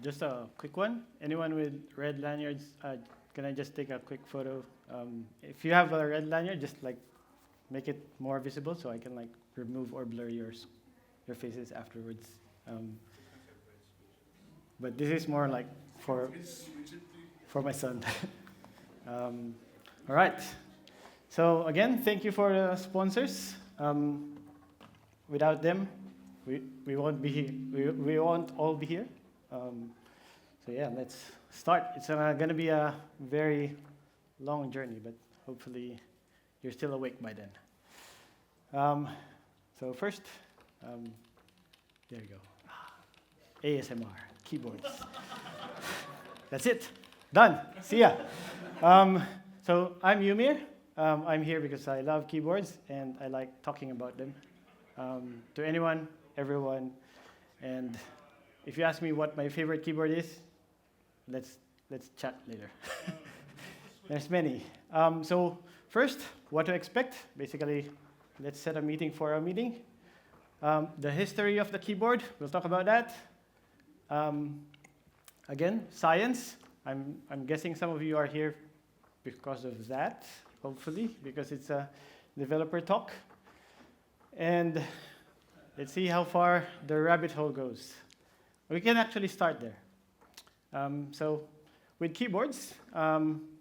Just a quick one. Anyone with red lanyards, can I just take a quick photo? If you have a red lanyard, just like make it more visible so I can like remove or blur your faces afterwards. But this is more like for my son. All right. So again, thank you for the sponsors. Without them, we won't be we won't all be here. So yeah, let's start. It's going to be a very long journey, but hopefully you're still awake by then. So first, there you go. ASMR, keyboards. That's it. Done. See ya. So I'm Eumir. I'm here because I love keyboards and I like talking about them. To anyone, everyone, and if you ask me what my favorite keyboard is, let's chat later. There's many. So first, what to expect? Basically, let's set a meeting for our meeting. The history of the keyboard, we'll talk about that. Again, science. I'm guessing some of you are here because of that, hopefully, because it's a developer talk. And let's see how far the rabbit hole goes. We can actually start there. So with keyboards,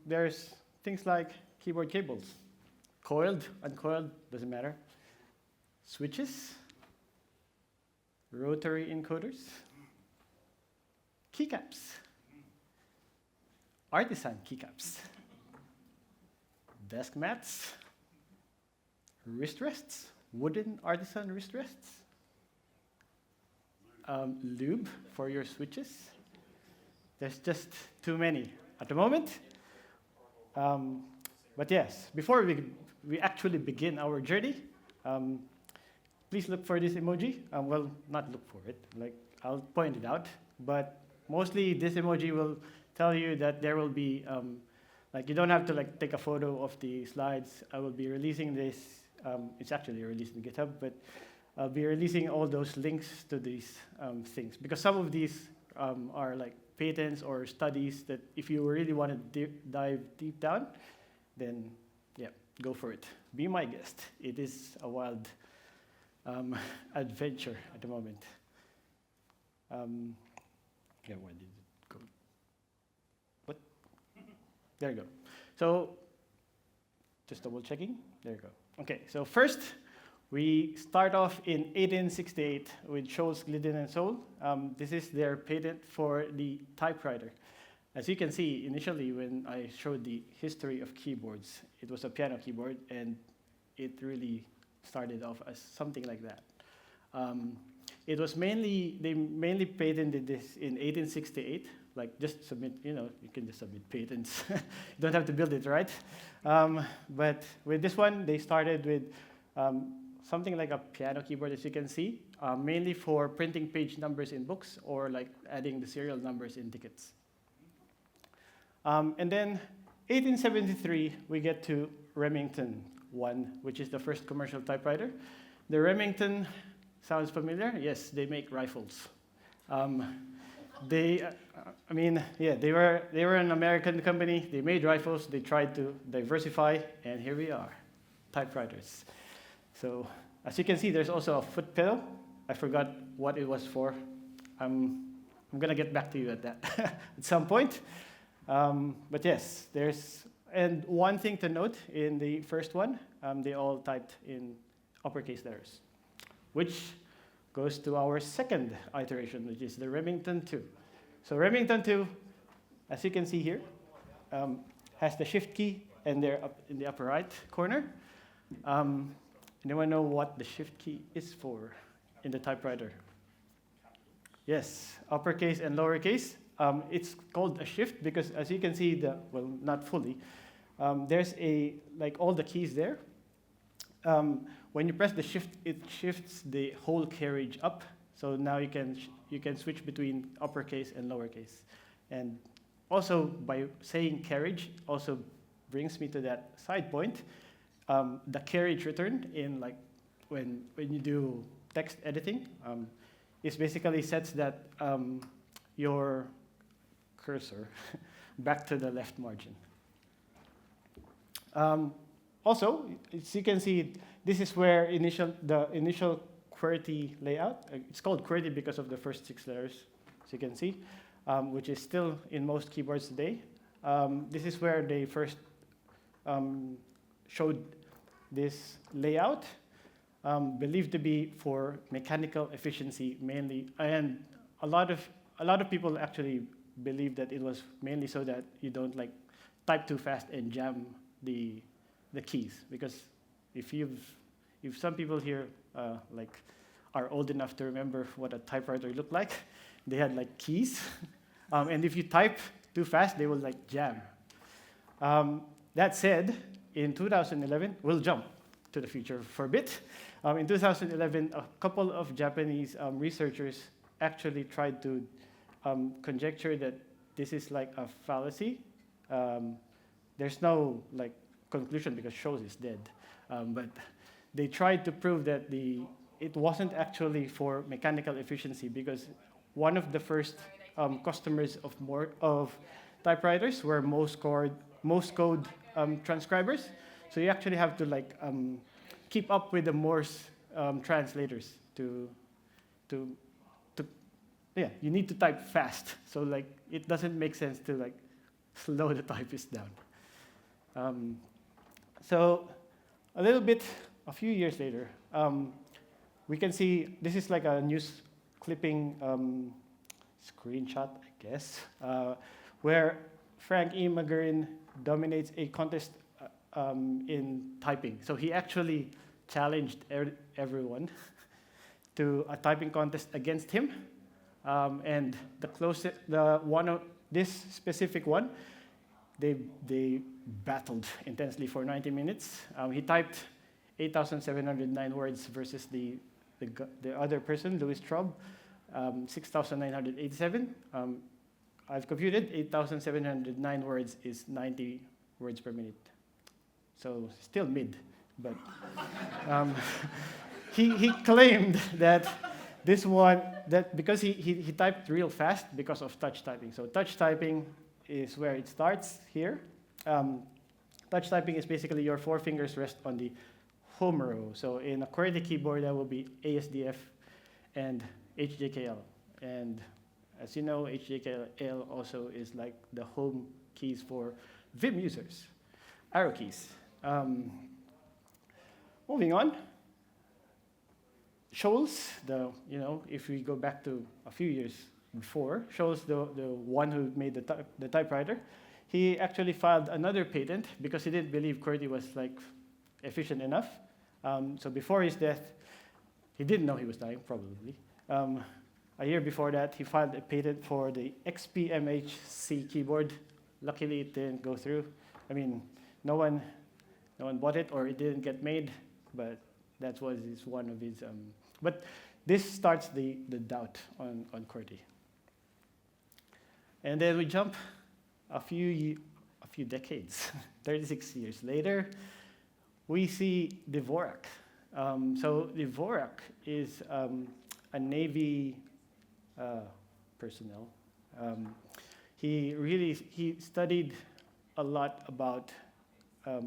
there's things like keyboard cables. Coiled, uncoiled, doesn't matter. Switches, rotary encoders, keycaps, artisan keycaps, desk mats, wrist rests, wooden artisan wrist rests, lube for your switches. There's just too many at the moment. But yes, before we actually begin our journey, please look for this emoji. Well, not look for it, like I'll point it out, but mostly this emoji will tell you that there will be, like you don't have to like take a photo of the slides. I will be releasing this, it's actually released in GitHub, but I'll be releasing all those links to these things, because some of these are like patents or studies that if you really want to dive deep down, then yeah, go for it. Be my guest. It is a wild adventure at the moment. Yeah, where did it go? What? There you go. So, just double checking. There you go. Okay, so first, we start off in 1868 with Scholz, Glidden, and Soule. This is their patent for the typewriter. As you can see, initially when I showed the history of keyboards, it was a piano keyboard, and it really started off as something like that. It was they mainly patented this in 1868. Like just submit, you can just submit patents. You don't have to build it, right? But with this one, they started with something like a piano keyboard, as you can see, mainly for printing page numbers in books or like adding the serial numbers in tickets. And then 1873, we get to Remington 1, which is the first commercial typewriter. The Remington sounds familiar? Yes, they make rifles. They were an American company. They made rifles. They tried to diversify, and here we are, typewriters. So as you can see, there's also a foot pedal. I forgot what it was for. I'm gonna get back to you at that at some point. But yes, and one thing to note in the first one, they all typed in uppercase letters, which goes to our second iteration, which is the Remington 2. So Remington 2, as you can see here, has the shift key and they're up in the upper right corner. Anyone know what the shift key is for in the typewriter? Yes, uppercase and lowercase. It's called a shift because, as you can see, not fully, there's all the keys there. When you press the shift, it shifts the whole carriage up. So now you can switch between uppercase and lowercase. And also, by saying carriage, also brings me to that side point. The carriage return in when you do text editing is basically sets that your cursor back to the left margin. Also, as you can see, this is where the initial QWERTY layout. It's called QWERTY because of the first 6 letters, as you can see, which is still in most keyboards today. This is where they first showed this layout, believed to be for mechanical efficiency mainly, and a lot of people actually believe that it was mainly so that you don't like type too fast and jam the keys, because if some people here like are old enough to remember what a typewriter looked like, they had like keys, and if you type too fast, they will like jam. That said, in 2011, we'll jump to the future for a bit. In 2011, a couple of Japanese researchers actually tried to conjecture that this is like a fallacy. There's no like conclusion because shows is dead. But they tried to prove that it wasn't actually for mechanical efficiency, because one of the first customers of typewriters were Morse code transcribers. So you actually have to like keep up with the Morse translators yeah, you need to type fast. So like it doesn't make sense to like slow the typist down. So a few years later, we can see this is like a news clipping screenshot, I guess, where Frank E. McGurran dominates a contest in typing. So he actually challenged everyone to a typing contest against him. And this specific one, they battled intensely for 90 minutes. He typed 8,709 words versus the other person, Louis Traub, 6,987. I've computed 8,709 words is 90 words per minute. So still mid, but he claimed that because he typed real fast because of touch typing. So touch typing is where it starts here. Touch typing is basically your 4 fingers rest on the home row. So in a QWERTY keyboard, that will be ASDF and HJKL. And as you know, HJKL also is like the home keys for Vim users, arrow keys. Moving on. Scholz, if we go back to a few years before, Scholz, the one who made the typewriter, he actually filed another patent because he didn't believe QWERTY was like efficient enough. So before his death, he didn't know he was dying, probably. A year before that, he filed a patent for the XPMHC keyboard. Luckily, it didn't go through. I mean, no one bought it, or it didn't get made, but that was one of his. But this starts the doubt on QWERTY. And then we jump a few decades, 36 years later, we see DVORAK. So DVORAK is a Navy personnel. He studied a lot about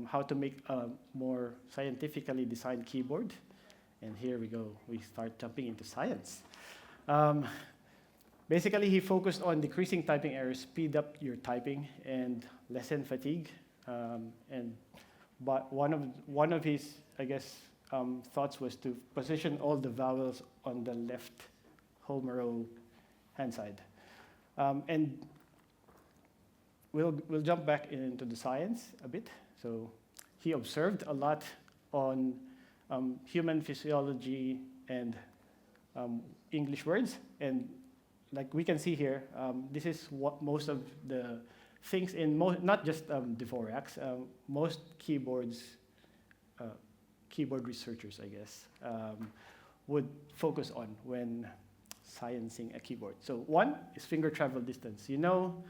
how to make a more scientifically designed keyboard. And here we go. We start jumping into science. Basically, he focused on decreasing typing errors, speed up your typing, and lessen fatigue. But one of his, I guess, thoughts was to position all the vowels on the left home row hand side. And we'll jump back into the science a bit. So he observed a lot on human physiology and English words. And like we can see here, this is what most of the things in not just DVORAKs, most keyboard researchers, I guess, would focus on when sciencing a keyboard. So one is finger travel distance. You know,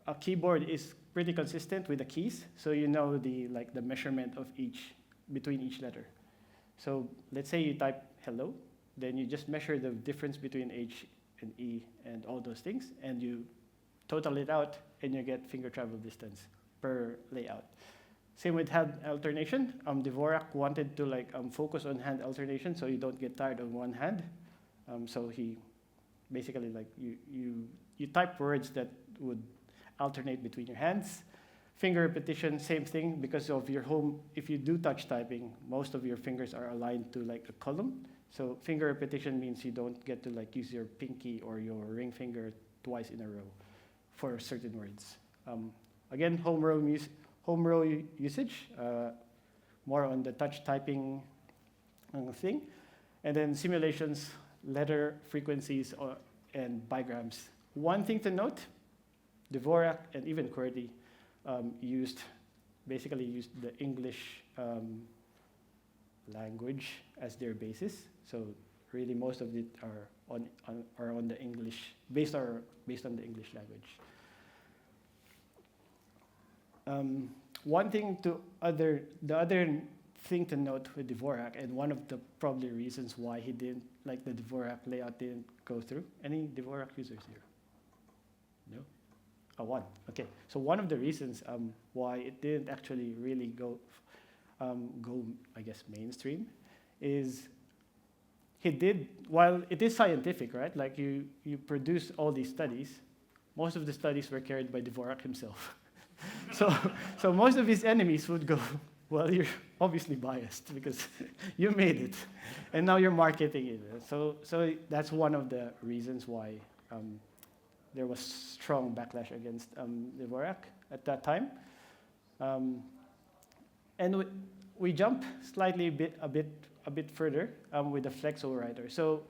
a keyboard is pretty consistent with the keys, so you know the measurement of between each letter. So let's say you type hello, then you just measure the difference between and E and all those things, and you total it out, and you get finger travel distance per layout. Same with hand alternation. DVORAK wanted to focus on hand alternation so you don't get tired of one hand. So he basically you type words that would alternate between your hands. Finger repetition, same thing, because of your home. If you do touch typing, most of your fingers are aligned to a column. So finger repetition means you don't get to use your pinky or your ring finger twice in a row for certain words. Again, home row usage, more on the touch typing thing. And then simulations, letter frequencies, and bigrams. One thing to note, DVORAK and even QWERTY basically used the English language as their basis. So really most of it are on the English, based on the English language. The other thing to note with DVORAK, and one of the probably reasons why he didn't the DVORAK layout didn't go through. Any DVORAK users here? No? Oh, one. Okay. So one of the reasons why it didn't actually really go I guess mainstream is he did, while it is scientific, right? You produce all these studies, most of the studies were carried by DVORAK himself. So most of his enemies would go, well, you're obviously biased because you made it, and now you're marketing it. So that's one of the reasons why there was strong backlash against DVORAK at that time. And we jump slightly a bit further with the flexo writer. So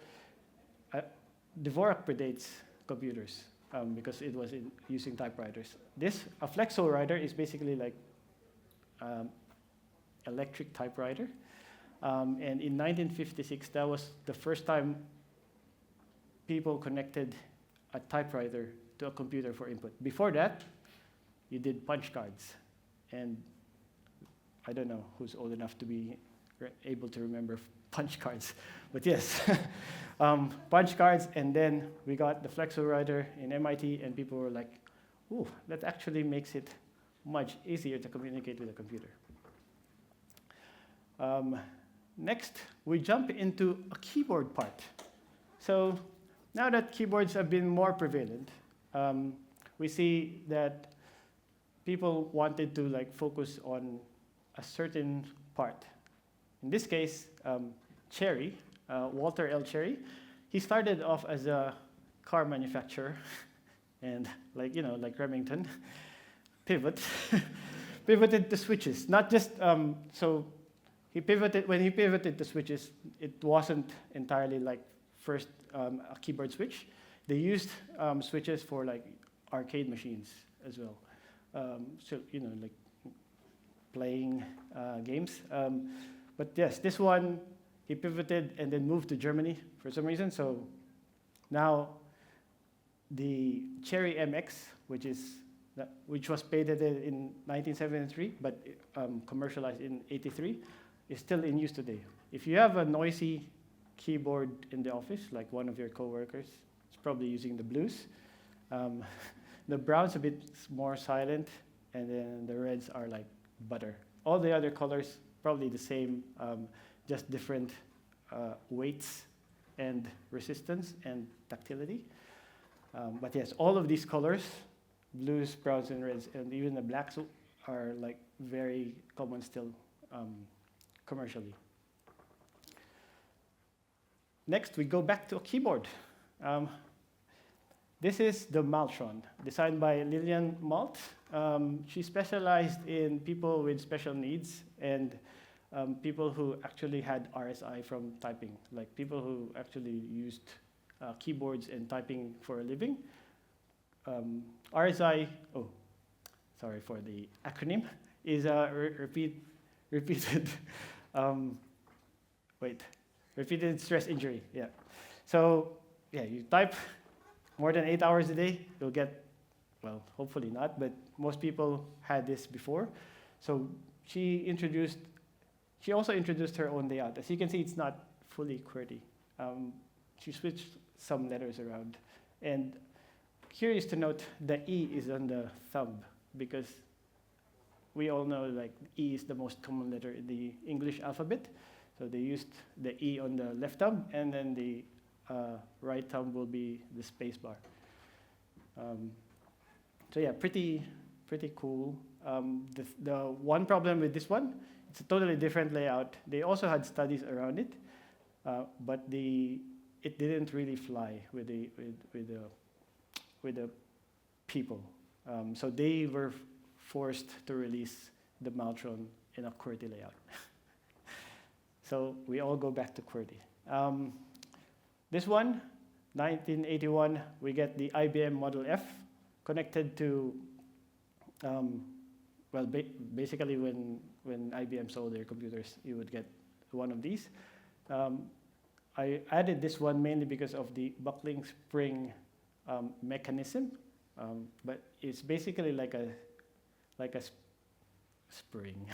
DVORAK predates computers. Because it was using typewriters. A flexo writer is basically electric typewriter. And in 1956, that was the first time people connected a typewriter to a computer for input. Before that, you did punch cards. And I don't know who's old enough to be able to remember punch cards, but yes. Punch cards, and then we got the flexo writer in MIT, and people were like, ooh, that actually makes it much easier to communicate with a computer. Next, we jump into a keyboard part. So now that keyboards have been more prevalent, we see that people wanted to focus on a certain part. In this case, Cherry, Walter L. Cherry, he started off as a car manufacturer, and like Remington, pivoted to switches. Not just so he pivoted. When he pivoted to switches, it wasn't entirely first a keyboard switch. They used switches for arcade machines as well. So playing games. But yes, this one, he pivoted and then moved to Germany for some reason. So now the Cherry MX, which was patented in 1973, but commercialized in '83, is still in use today. If you have a noisy keyboard in the office, like one of your coworkers, it's probably using the blues. The brown's a bit more silent, and then the reds are like butter. All the other colors, probably the same, just different weights and resistance and tactility. But yes, all of these colors, blues, browns, and reds, and even the blacks are very common still commercially. Next, we go back to a keyboard. This is the Maltron, designed by Lillian Malt. She specialized in people with special needs and people who actually had RSI from typing, like people who actually used keyboards and typing for a living. RSI, sorry for the acronym, is repeated stress injury. Yeah. So yeah, you type more than 8 hours a day, you'll get, well, hopefully not, but most people had this before. So she also introduced her own layout. As you can see, it's not fully QWERTY, she switched some letters around. And curious to note, the E is on the thumb because we all know like E is the most common letter in the English alphabet. So they used the E on the left thumb, and then the right thumb will be the space bar. So yeah, pretty cool. The one problem with this one, it's a totally different layout. They also had studies around it, but it didn't really fly with the people. So they were forced to release the Maltron in a QWERTY layout. So we all go back to QWERTY. This one, 1981, we get the IBM Model F connected to, basically when IBM sold their computers, you would get one of these. I added this one mainly because of the buckling spring mechanism, but it's basically like a spring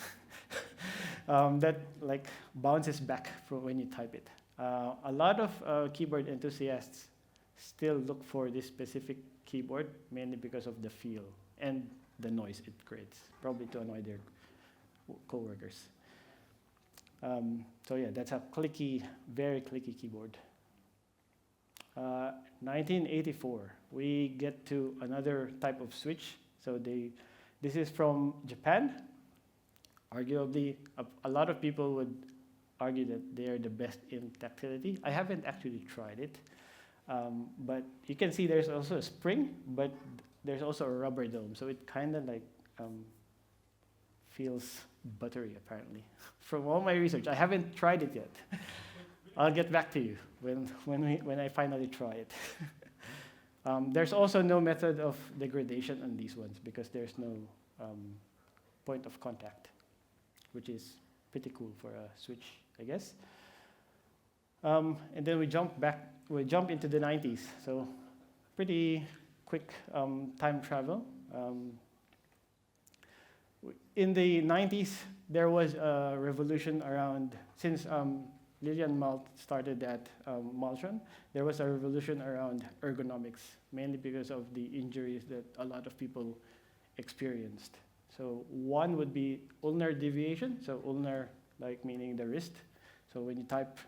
that like bounces back from when you type it. A lot of keyboard enthusiasts still look for this specific keyboard, mainly because of the feel and the noise it creates, probably to annoy their coworkers. So yeah, that's a clicky, very clicky keyboard. 1984, we get to another type of switch. So this is from Japan. Arguably, a lot of people would argue that they are the best in tactility. I haven't actually tried it, but you can see there's also a spring, but there's also a rubber dome. So it kind of like feels buttery, apparently. From all my research, I haven't tried it yet. I'll get back to you when I finally try it. There's also no method of degradation on these ones because there's no point of contact, which is pretty cool for a switch, I guess. And then we jump into the 90s. So pretty quick time travel. In the 90s, there was a revolution around, since Lilian Malt started that Maltron, there was a revolution around ergonomics, mainly because of the injuries that a lot of people experienced. So one would be ulnar deviation, so ulnar like meaning the wrist. So when you type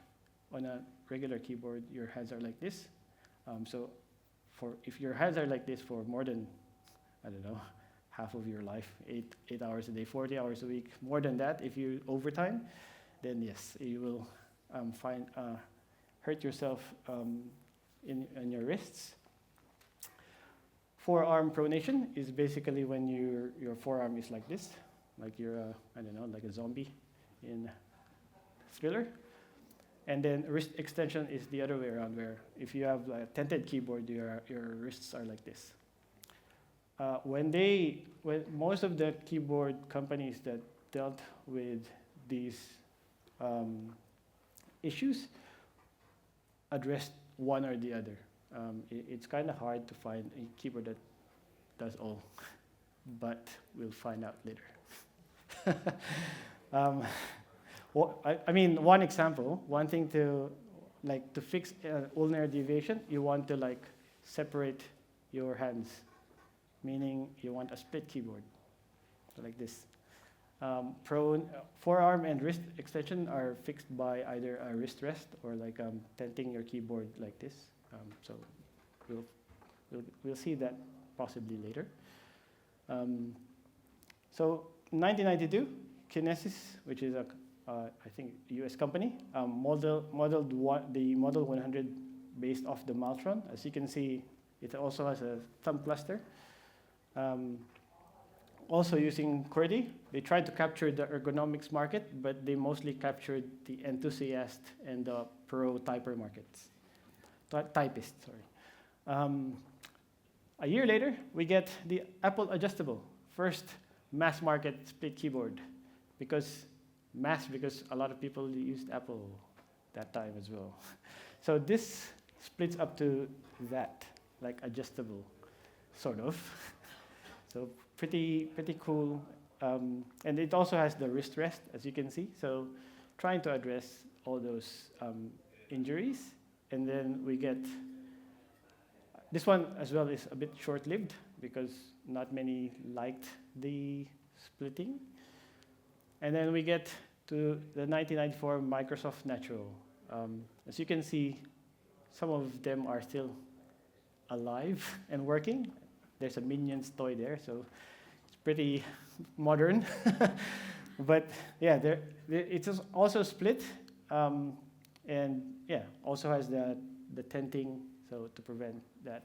on a regular keyboard, your hands are like this. So if your hands are like this for more than, I don't know, half of your life, 8 hours a day, 40 hours a week, more than that, if you overtime, then yes, you will hurt yourself in your wrists. Forearm pronation is basically when your forearm is like this, like you're I don't know, like a zombie in Thriller. And then wrist extension is the other way around, where if you have a tented keyboard, your wrists are like this. When most of the keyboard companies that dealt with these issues addressed one or the other. It's kind of hard to find a keyboard that does all, but we'll find out later. I mean, one example, one thing to fix ulnar deviation, you want to like separate your hands, meaning you want a split keyboard, so like this. Forearm and wrist extension are fixed by either a wrist rest or like tenting your keyboard like this. So we'll see that possibly later. So 1992, Kinesis, which is I think US company, modeled the Model 100 based off the Maltron. As you can see, it also has a thumb cluster. Also using QWERTY, they tried to capture the ergonomics market, but they mostly captured the enthusiast and the pro typer markets. Typist, sorry. A year later, we get the Apple adjustable, first mass market split keyboard, because a lot of people used Apple that time as well. So this splits up to that, like adjustable, sort of. So pretty cool. And it also has the wrist rest, as you can see. So trying to address all those injuries. and then we get, this one as well is a bit short-lived because not many liked the splitting. And then we get to the 1994 Microsoft Natural. As you can see, some of them are still alive and working. There's a Minions toy there, so it's pretty modern. But yeah, it is also split, and yeah, also has the tenting, so to prevent that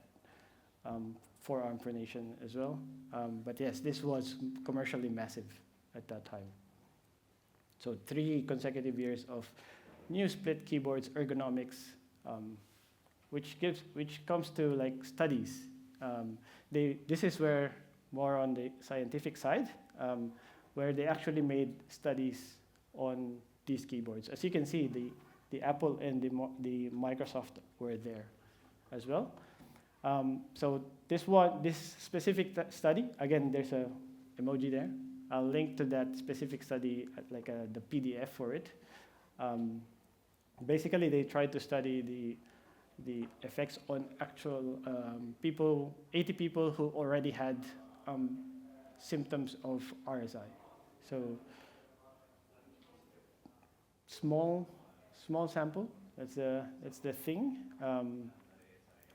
forearm pronation as well. But yes, this was commercially massive at that time. So 3 consecutive years of new split keyboards, ergonomics, which comes to like studies. This is where more on the scientific side, where they actually made studies on these keyboards. As you can see, the Apple and the Microsoft were there as well. So this specific study, again, there's a emoji there. I'll link to that specific study, like the PDF for it. Basically, they tried to study the effects on actual people, 80 people who already had symptoms of RSI. So small sample. That's the thing.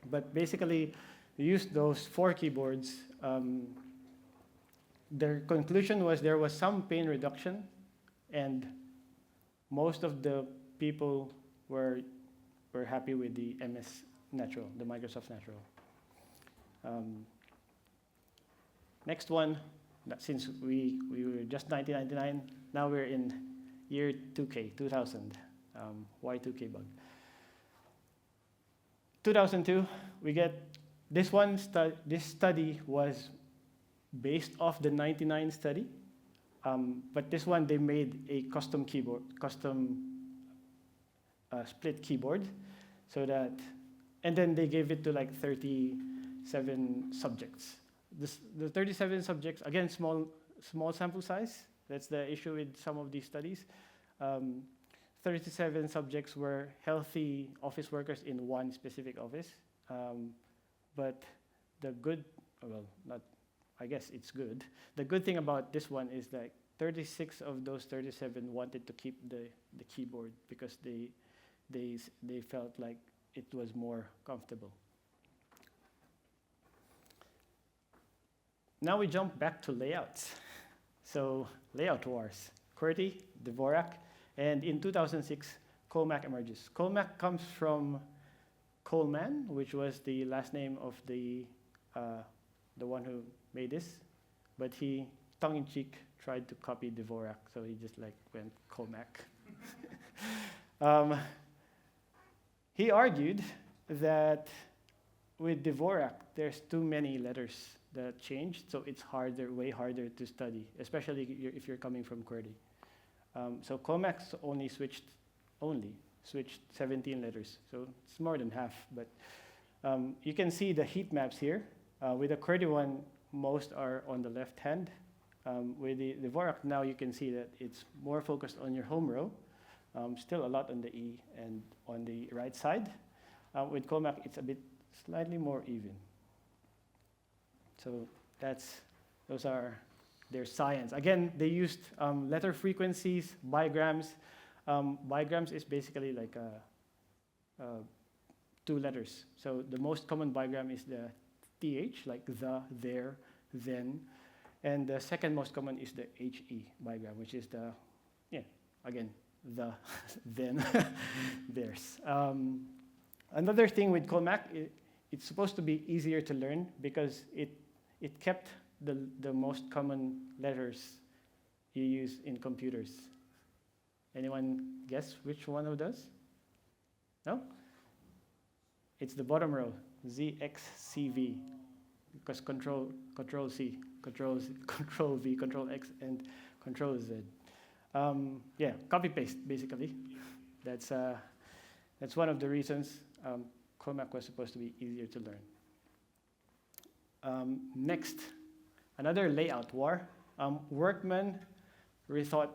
But basically, we used those 4 keyboards. Their conclusion was there was some pain reduction, and most of the people were happy with the MS Natural, the Microsoft Natural. Next one, since we were just 1999, now we're in year 2000, Y2K bug. 2002, we get this one. This study was based off the 99 study, but this one they made a custom keyboard, split keyboard, so that, and then they gave it to like 37 subjects. The 37 subjects, again, small sample size. That's the issue with some of these studies. 37 subjects were healthy office workers in one specific office. But the good, well, not, I guess it's good. The good thing about this one is that 36 of those 37 wanted to keep the keyboard because they felt like it was more comfortable. Now we jump back to layouts. So layout wars, QWERTY, DVORAK, and in 2006, COLEMAK emerges. COLEMAK comes from Coleman, which was the last name of the one who made this, but he, tongue-in-cheek, tried to copy DVORAK, so he just like went COLEMAK. He argued that with DVORAK, there's too many letters that changed, so it's way harder to study, especially if you're coming from QWERTY. So COLEMAK only switched 17 letters, so it's more than half. But you can see the heat maps here. With the QWERTY one, most are on the left hand. With the DVORAK now, you can see that it's more focused on your home row. Still a lot on the E and on the right side. With COLEMAK, it's a bit slightly more even. So those are their science. Again, they used letter frequencies, bigrams. Bigrams is basically like 2 letters. So the most common bigram is the TH, like the, there, then. And the second most common is the HE bigram, which is the, again, the, then, theirs. Another thing with COLEMAK, it's supposed to be easier to learn because it kept the most common letters you use in computers. Anyone guess which one of those? No? It's the bottom row, ZXCV, because Control C, Control V, Control X, and Control Z. Copy paste basically. That's one of the reasons COLEMAK was supposed to be easier to learn. Next, another layout war. Workman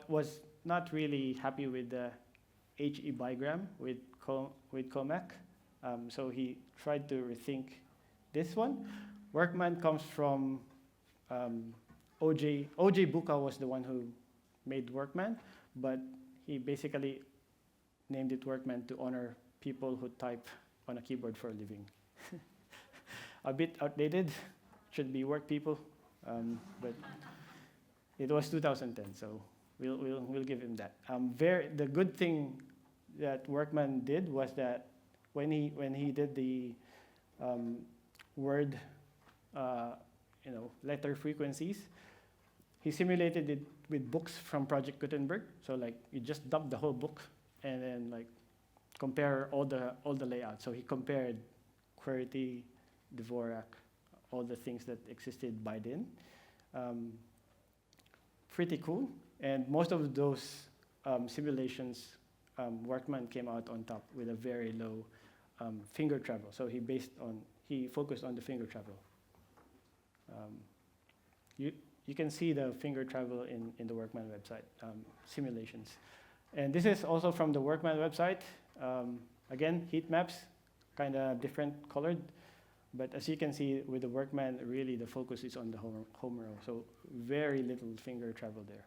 was not really happy with the HE bigram with COLEMAK. So he tried to rethink this one. Workman comes from O.J. Buka was the one who made Workman, but he basically named it Workman to honor people who type on a keyboard for a living. A bit outdated, should be work people, but it was 2010, so we'll give him that. The good thing that Workman did was that when he did the word letter frequencies, he simulated it with books from Project Gutenberg. So like you just dump the whole book and then like compare all the layouts. So he compared QWERTY, DVORAK, all the things that existed by then. Pretty cool. And most of those simulations, Workman came out on top with a very low finger travel. So he focused on the finger travel. You can see the finger travel in the Workman website, simulations. And this is also from the Workman website. Again, heat maps, kind of different colored. But as you can see with the Workman, really the focus is on the home row. So very little finger travel there.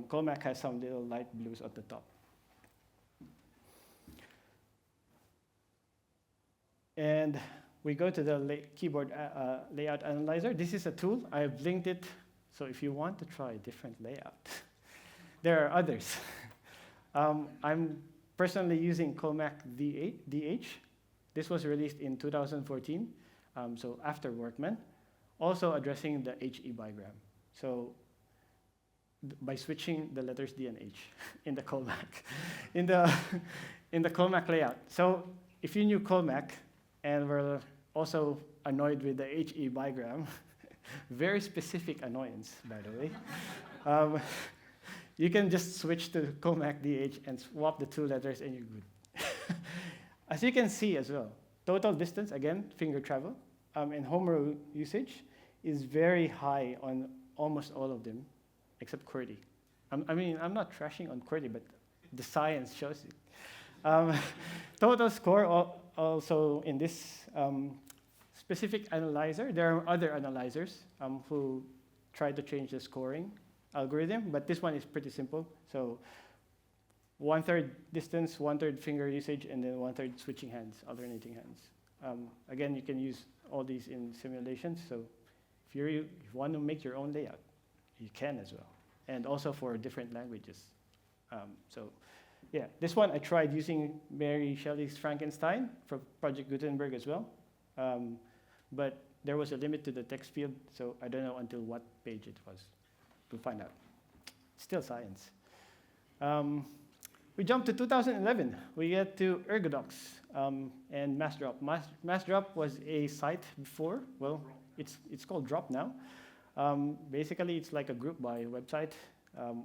COLEMAK has some little light blues at the top. And we go to the keyboard layout analyzer. This is a tool. I have linked it. So if you want to try a different layout, there are others. I'm personally using COLEMAK DH. This was released in 2014, so after Workman, also addressing the HE bigram. So by switching the letters D and H in the COLEMAK, in the COLEMAK layout. So if you knew COLEMAK and were also annoyed with the HE bigram, very specific annoyance, by the way, you can just switch to COLEMAK DH and swap the two letters and you're good. As you can see as well, total distance, again, finger travel, and home row usage is very high on almost all of them, except QWERTY. I'm not trashing on QWERTY, but the science shows it. Total score also in this specific analyzer. There are other analyzers who try to change the scoring algorithm, but this one is pretty simple. So 1/3 distance, 1/3 finger usage, and then 1/3 switching hands, alternating hands. Again, you can use all these in simulations. So if you want to make your own layout, you can as well. And also for different languages. So yeah, this one I tried using Mary Shelley's Frankenstein for Project Gutenberg as well. But there was a limit to the text field, so I don't know until what page it was. We'll find out. Still science. We jump to 2011. We get to Ergodox and MassDrop. MassDrop was a site before. Well, it's called Drop now. Basically, it's like a group buy website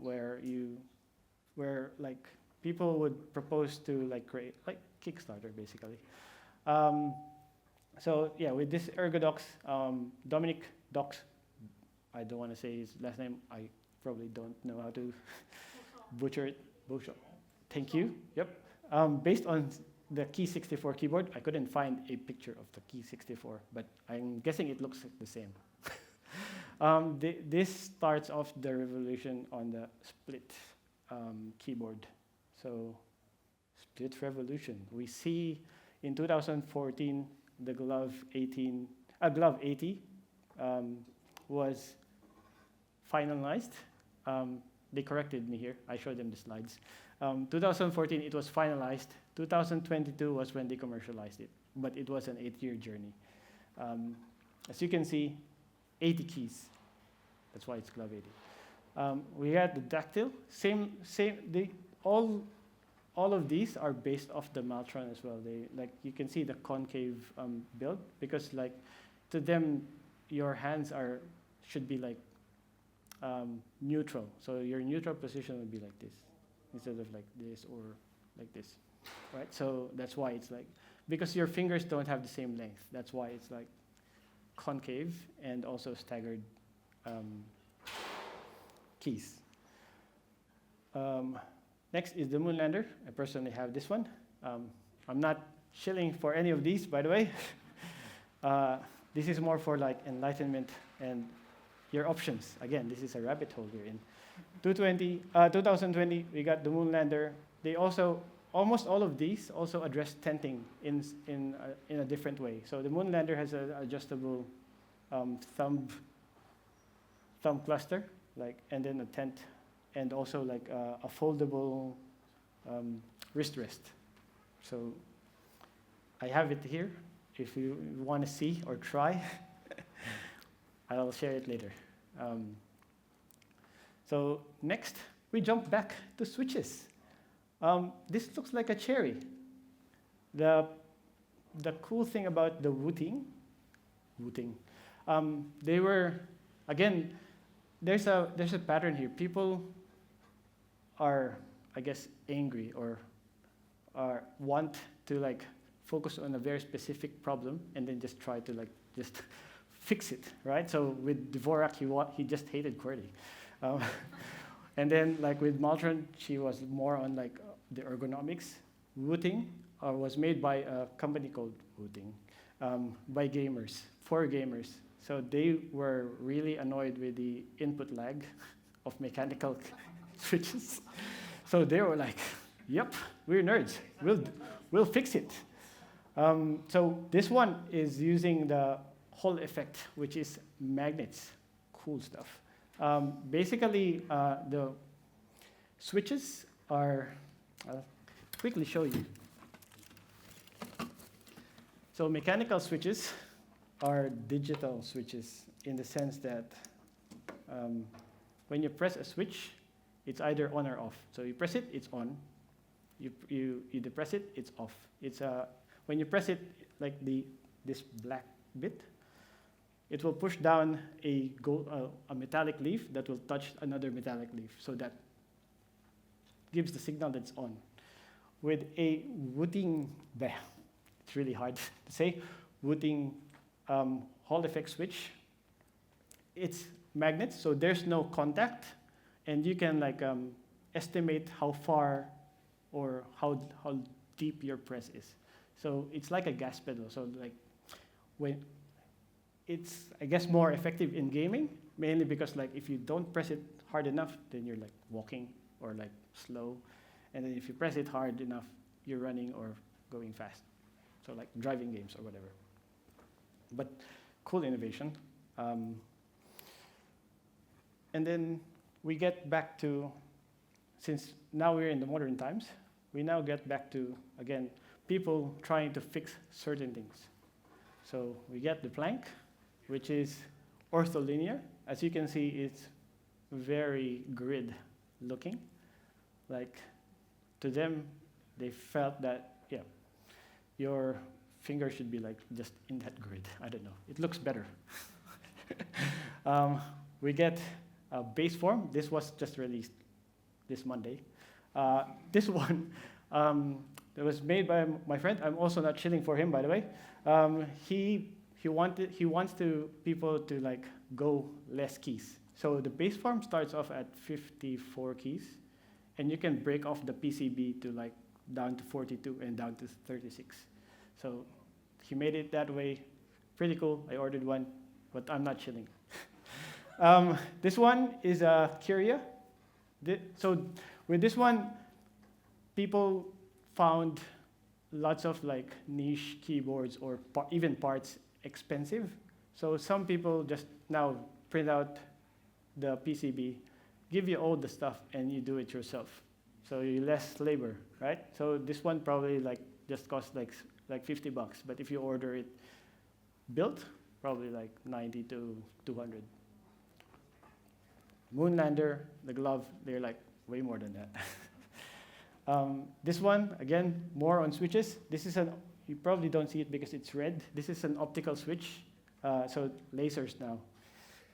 where like people would propose to like create like Kickstarter basically. So yeah, with this Ergodox, Dominic Docs, I don't want to say his last name. I probably don't know how to butcher it. Thank you. Yep. Based on the Key 64 keyboard, I couldn't find a picture of the Key 64, but I'm guessing it looks the same. This starts off the revolution on the split keyboard. So split revolution. We see in 2014 the Glove 80 was finalized. They corrected me here. I showed them the slides. 2014 it was finalized. 2022 was when they commercialized it, but it was an 8-year journey. As you can see, 80 keys. That's why it's Glove 80. We had the tactile. All of these are based off the Maltron as well. You can see the concave build because like to them your hands should be like neutral. So your neutral position would be like this instead of like this or like this, right? So that's why it's like, because your fingers don't have the same length. That's why it's like concave and also staggered keys. Next is the Moonlander. I personally have this one. I'm not shilling for any of these, by the way. This is more for like enlightenment and your options. Again, this is a rabbit hole here. In 2020, we got the moon lander. They also, almost all of these also address tenting in a different way. So the moon lander has an adjustable thumb cluster, and then a tent, and also like a foldable wrist rest. So I have it here. If you want to see or try, I'll share it later. So next, we jump back to switches. This looks like a cherry. The cool thing about the wooting, they were, again, there's a pattern here. People are, I guess, angry or want to like focus on a very specific problem and then just try to like just fix it, right? So with DVORAK, he just hated QWERTY. And then like with Maltron, she was more on like the ergonomics. Wooting was made by a company called Wooting by gamers, for gamers. So they were really annoyed with the input lag of mechanical switches. So they were like, yep, we're nerds. We'll fix it. So this one is using the Hall effect, which is magnets. Cool stuff. Basically, the switches are, I'll quickly show you. So mechanical switches are digital switches in the sense that when you press a switch, it's either on or off. So you press it, it's on. You depress it, it's off. It's when you press it, like this black bit, it will push down a metallic leaf that will touch another metallic leaf. So that gives the signal that it's on. With a Wooting, it's really hard to say, Wooting Hall effect switch, it's magnets, so there's no contact, and you can like estimate how far or how deep your press is. So it's like a gas pedal. So like when it's, I guess, more effective in gaming, mainly because like if you don't press it hard enough, then you're like walking or like slow, and then if you press it hard enough, you're running or going fast. So like driving games or whatever. But cool innovation. And then we get back to, since now we're in the modern times, we now get back to, again, people trying to fix certain things. So we get the plank, which is ortholinear. As you can see, it's very grid looking. Like to them, they felt that, yeah, your finger should be like just in that grid. I don't know. It looks better. We get a base form. This was just released this Monday. This one that was made by my friend. I'm also not shilling for him, by the way. He wants people to like go less keys. So the base form starts off at 54 keys, and you can break off the PCB to like down to 42 and down to 36. So he made it that way. Pretty cool. I ordered one, but I'm not shilling. This one is a Curia. So with this one, people found lots of like niche keyboards or even parts expensive. So some people just now print out the PCB, give you all the stuff, and you do it yourself. So you less labor, right? So this one probably like just costs like $50, but if you order it built, probably like 90 to 200. Moonlander, the glove, they're like way more than that. This one, again, more on switches. This is you probably don't see it because it's red. This is an optical switch, so lasers now.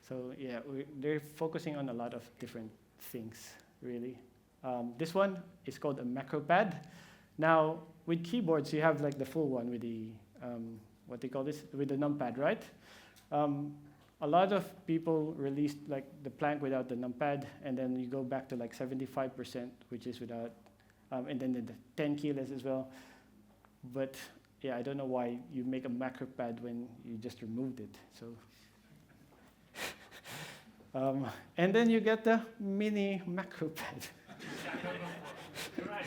So yeah, they're focusing on a lot of different things, really. This one is called a macro pad. Now, with keyboards, you have like the full one with the, what they call this, with the numpad, right? A lot of people released like the plank without the numpad, and then you go back to like 75%, which is without, and then the 10 keyless as well. But yeah, I don't know why you make a macro pad when you just removed it. So, and then you get the mini macro pad. Right.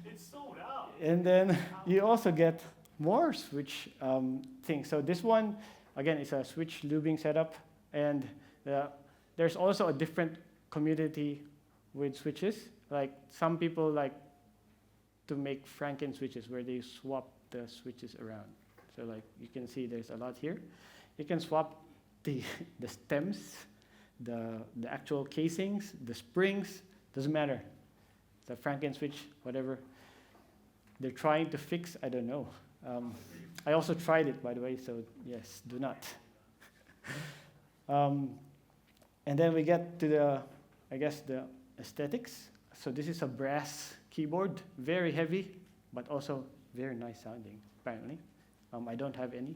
It's sold out. And then you also get more switch things. So this one, again, is a switch lubing setup. And there's also a different community with switches. Like some people like to make Franken switches where they swap the switches around. So like you can see there's a lot here. You can swap the stems, the actual casings, the springs, doesn't matter. The Franken switch, whatever they're trying to fix, I don't know. I also tried it, by the way, so yes, do not. And then we get to the, I guess, the aesthetics. So this is a brass keyboard, very heavy, but also very nice sounding, apparently. I don't have any.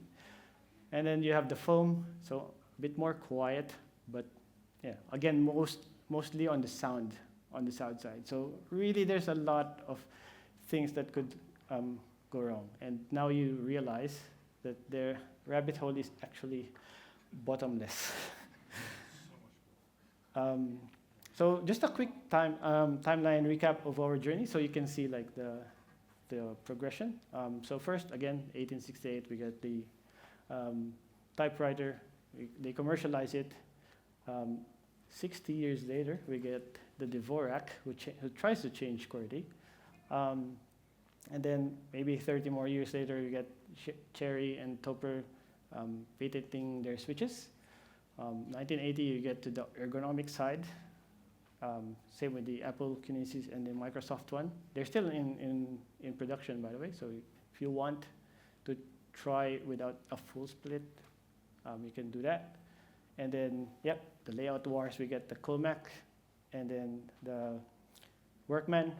And then you have the foam, so a bit more quiet, but yeah, again, mostly on the sound side. So really there's a lot of things that could go wrong. And now you realize that their rabbit hole is actually bottomless. So just a quick timeline recap of our journey, so you can see like the progression. So first, again, 1868, we get the typewriter. They commercialize it. 60 years later, we get the DVORAK, who tries to change QWERTY. And then maybe 30 more years later, you get Cherry and Topper patenting their switches. 1980, you get to the ergonomic side. Same with the Apple Kinesis and the Microsoft one. They're still in production, by the way. So if you want to try without a full split, you can do that. And then, yep, the layout wars, we get the COLEMAK, and then the Workman,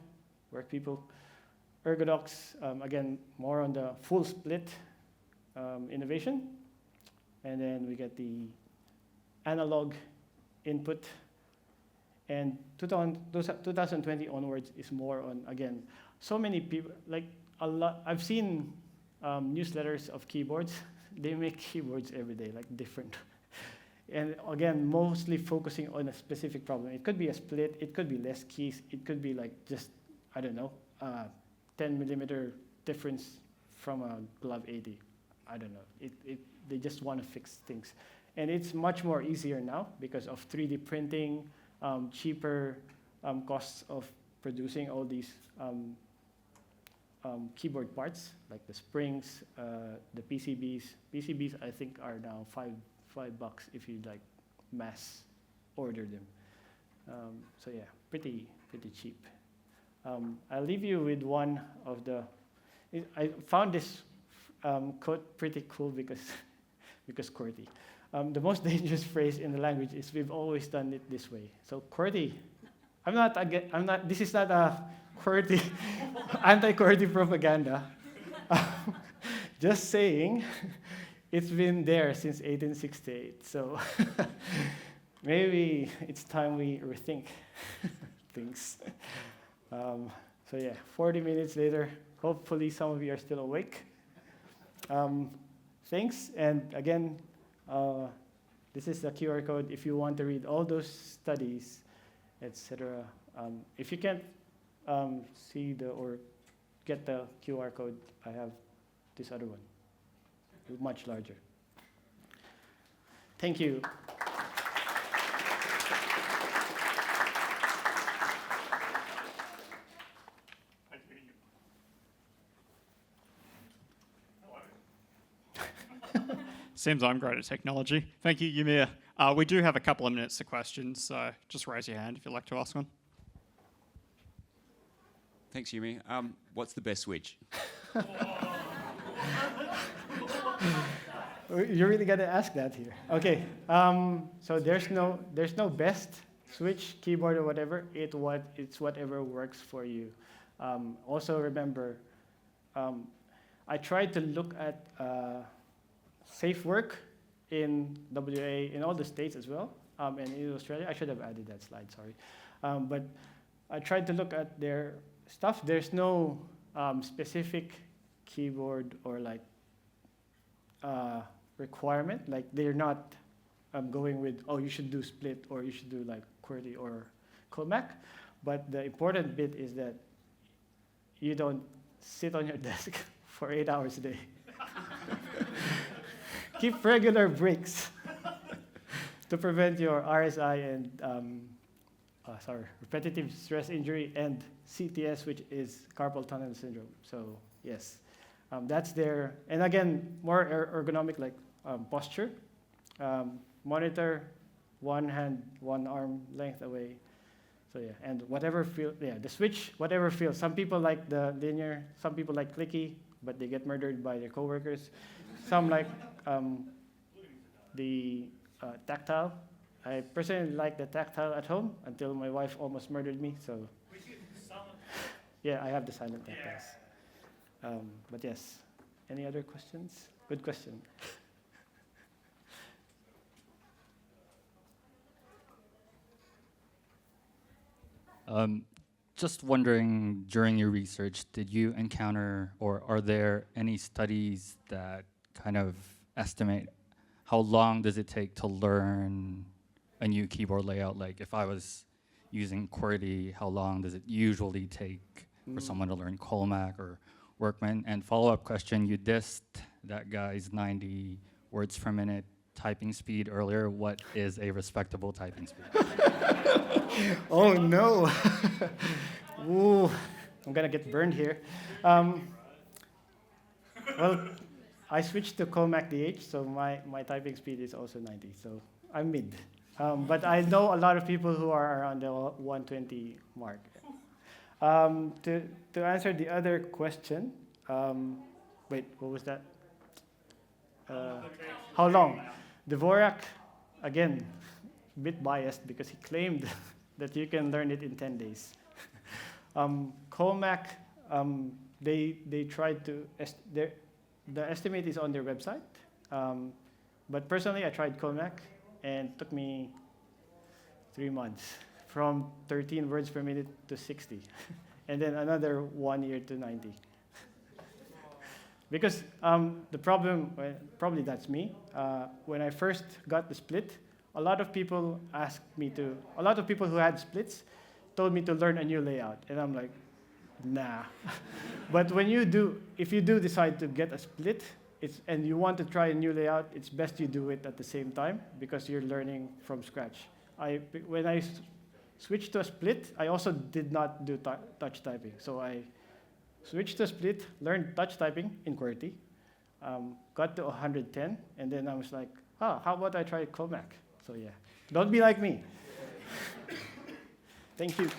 Work People. Ergodox, again, more on the full split innovation. And then we get the analog input. And 2020 onwards is more on, again, so many people, like a lot, I've seen newsletters of keyboards. They make keyboards every day, like different. And again, mostly focusing on a specific problem. It could be a split, it could be less keys, it could be like just, I don't know, 10 millimeter difference from a Glove 80. I don't know. They just want to fix things. And it's much more easier now because of 3D printing, cheaper costs of producing all these keyboard parts, like the springs, the PCBs. PCBs, I think, are now $5 if you like mass order them. So yeah, pretty cheap. I'll leave you with one of the. I found this quote pretty cool because QWERTY. The most dangerous phrase in the language is "we've always done it this way." So QWERTY. I'm not. This is not a QWERTY anti-QWERTY propaganda. Just saying. It's been there since 1868, so maybe it's time we rethink things. So yeah, 40 minutes later, hopefully some of you are still awake. Thanks, and again, this is the QR code if you want to read all those studies, etc. If you can't see or get the QR code, I have this other one. Much larger. Thank you. Nice meeting you. Hello. Seems I'm great at technology. Thank you, Eumir. We do have a couple of minutes to questions, so just raise your hand if you'd like to ask one. Thanks, Eumir. What's the best switch? You're really gonna ask that here. Okay. So there's no best switch, keyboard, or whatever. It's whatever works for you. Also remember, I tried to look at safe work in WA in all the states as well, and in Australia. I should have added that slide. Sorry, but I tried to look at their stuff. There's no specific keyboard or like requirement. Like they're not going with, oh, you should do split or you should do like QWERTY or COLEMAK. But the important bit is that you don't sit on your desk for 8 hours a day. Keep regular breaks to prevent your RSI and repetitive stress injury and CTS, which is carpal tunnel syndrome. So yes, that's there. And again, more ergonomic, like posture. Monitor, one hand, one arm length away. So yeah, and whatever feel, the switch, whatever feels. Some people like the linear, some people like clicky, but they get murdered by their coworkers. Some like the tactile. I personally like the tactile at home until my wife almost murdered me. So yeah, I have the silent tactiles. But yes, any other questions? Good question. Just wondering, during your research, did you encounter or are there any studies that kind of estimate how long does it take to learn a new keyboard layout? Like if I was using QWERTY, how long does it usually take for someone to learn COLEMAK or Workman? And follow-up question, you dissed that guy's 90 words per minute typing speed earlier. What is a respectable typing speed? Oh no! Ooh, I'm gonna get burned here. Well, I switched to COLEMAK DH, so my typing speed is also 90, so I'm mid. But I know a lot of people who are around the 120 mark. To answer the other question, wait, what was that? How long? DVORAK, again, a bit biased because he claimed that you can learn it in 10 days. COLEMAK, they tried to, the estimate is on their website. But personally, I tried COLEMAK and it took me 3 months, from 13 words per minute to 60. And then another 1 year to 90. Because the problem, well, probably that's me, when I first got the split, a lot of people who had splits told me to learn a new layout. And I'm like, nah. But if you do decide to get a split, and you want to try a new layout, it's best you do it at the same time because you're learning from scratch. When I switched to a split, I also did not do touch typing. So I switched to split, learned touch typing in QWERTY, got to 110, and then I was like, how about I try COLEMAK? So yeah, don't be like me. Thank you.